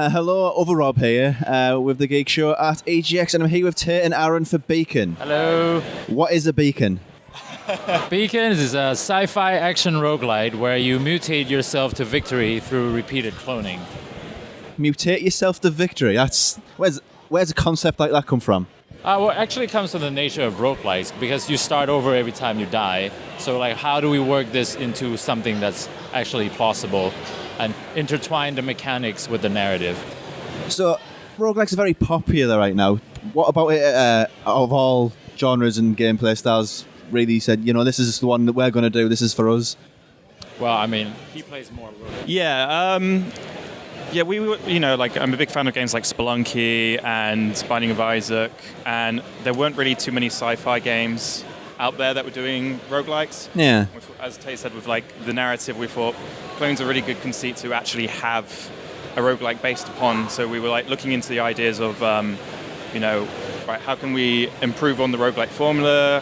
Hello, other Rob here with the Geek Show at EGX, and I'm here with Tate and Aaron for Beacon. Hello. What is a beacon? Beacon is a sci-fi action roguelite where you mutate yourself to victory through repeated cloning. Mutate yourself to victory. Where's a concept like that come from? Well, actually it comes from the nature of roguelites because you start over every time you die. So like, how do we work this into something that's actually plausible and intertwine the mechanics with the narrative? So, roguelikes are very popular right now. What about it, out of all genres and gameplay styles, really said, this is the one that we're going to do, this is for us? Well, I mean, he plays more roguelite. Yeah, I'm a big fan of games like Spelunky and Binding of Isaac, and there weren't really too many sci-fi games out there that were doing roguelikes. Yeah. As Tate said, with the narrative, we thought clone's a really good conceit to actually have a roguelike based upon. So we were looking into the ideas of, how can we improve on the roguelike formula?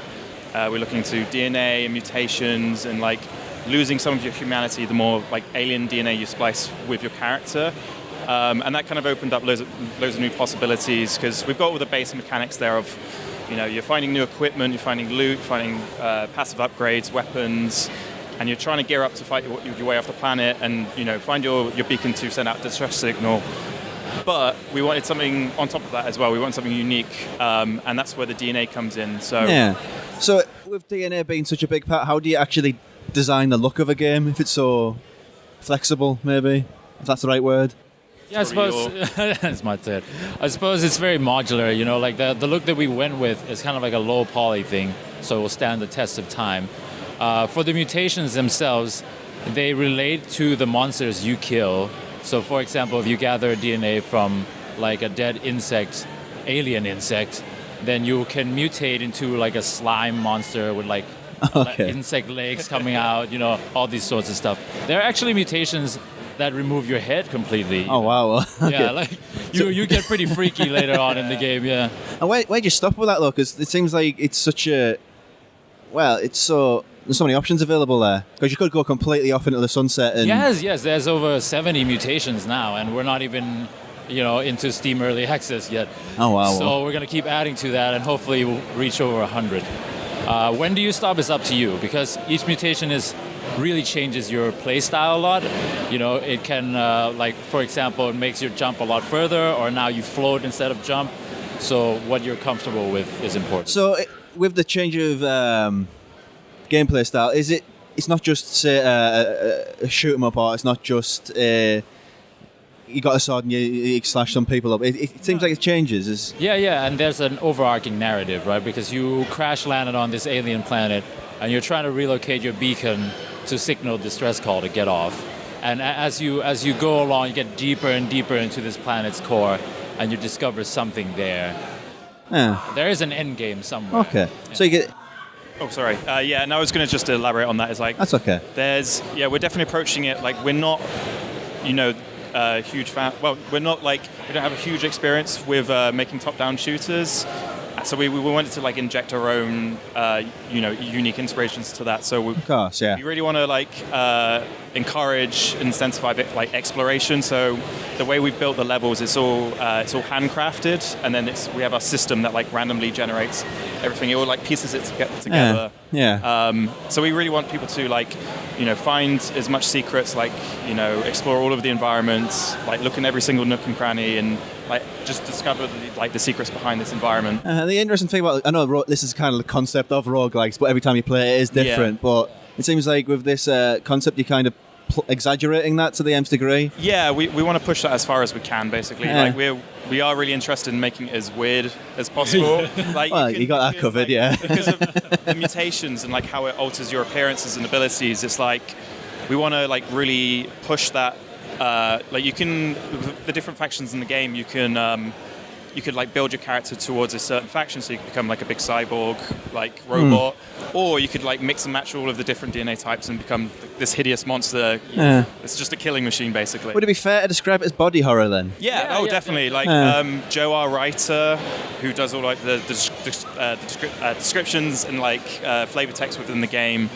We're looking to DNA and mutations and losing some of your humanity the more alien DNA you splice with your character. And that kind of opened up loads of new possibilities because we've got all the base mechanics there of, you're finding new equipment, you're finding loot, finding passive upgrades, weapons, and you're trying to gear up to fight your way off the planet and, find your beacon to send out a distress signal. But we wanted something on top of that as well. We wanted something unique, and that's where the DNA comes in. So with DNA being such a big part, how do you actually design the look of a game if it's so flexible, maybe? If that's the right word? Yeah, I suppose that's my third. I suppose it's very modular. The look that we went with is kind of like a low poly thing, so it will stand the test of time. For the mutations themselves, they relate to the monsters you kill. So, for example, if you gather DNA from a dead insect, alien insect, then you can mutate into a slime monster with insect legs coming out. All these sorts of stuff. There are actually mutations that remove your head completely. Oh, wow. Okay. Yeah, you get pretty freaky later on in the game, yeah. And where'd you stop with that, though? Because it seems like it's such a... Well, there's so many options available there. Because you could go completely off into the sunset and... Yes, there's over 70 mutations now, and we're not even, into Steam Early Access yet. Oh, wow. So we're going to keep adding to that, and hopefully we'll reach over 100. When do you stop is up to you, because each mutation really changes your play style a lot. It can, for example, it makes your jump a lot further, or now you float instead of jump. So what you're comfortable with is important. So with the change of gameplay style, it's not just, say, a shoot 'em up, or it's not just you got a sword and you slash some people up. It seems like it changes. Yeah, and there's an overarching narrative, right? Because you crash landed on this alien planet, and you're trying to relocate your beacon to signal distress call to get off. And as you go along, you get deeper and deeper into this planet's core, and you discover something there. Yeah. There is an end game somewhere. Okay. Yeah. So you get... Oh, sorry. And I was going to just elaborate on that. That's okay. We're definitely approaching it we're not, a huge fan. Well, we don't have a huge experience with making top-down shooters. So we wanted to inject our own, unique inspirations to that. So of course, yeah. We really want to encourage and incentivize exploration. So the way we've built the levels, it's all handcrafted, and then we have our system that randomly generates everything. It all pieces it together. Yeah. So we really want people to find as much secrets, explore all of the environments, look in every single nook and cranny, and just discover the secrets behind this environment. The interesting thing about, I know this is kind of the concept of roguelikes, but every time you play it is different. Yeah. But it seems like with this concept, you're kind of exaggerating that to the nth degree. Yeah, we want to push that as far as we can, basically. Yeah. We are really interested in making it as weird as possible. You got that covered, yeah. Because of the mutations and how it alters your appearances and abilities, it's we want to really push that. You can, the different factions in the game, you could build your character towards a certain faction, so you could become a big cyborg robot, or you could mix and match all of the different DNA types and become this hideous monster. Yeah. It's just a killing machine, basically. Would it be fair to describe it as body horror then? Yeah, definitely. Joe, our writer, who does all the descriptions and flavor text within the game.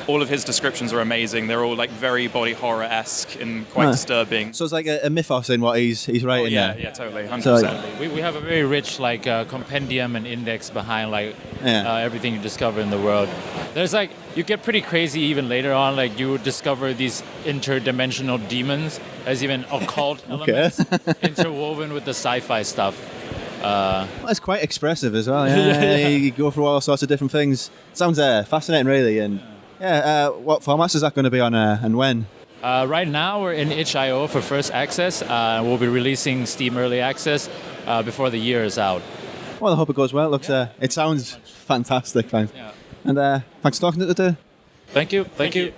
all of his descriptions are amazing. They're all like very body horror-esque and quite disturbing. So it's like a mythos in what he's writing yeah, there. yeah, totally, 100%. So, We have a very rich like compendium and index behind like everything you discover in the world. There's like you get pretty crazy even later on. Like you would discover these interdimensional demons as even occult elements interwoven with the sci-fi stuff. Well, it's quite expressive as well. Yeah, you go through all sorts of different things. Sounds fascinating, really. And what formats is that going to be on, and when? Right now we're in itch.io for first access. We'll be releasing Steam Early Access before the year is out. Well, I hope it goes well. It sounds fantastic, thanks. Yeah. And thanks for talking to us today. Thank you.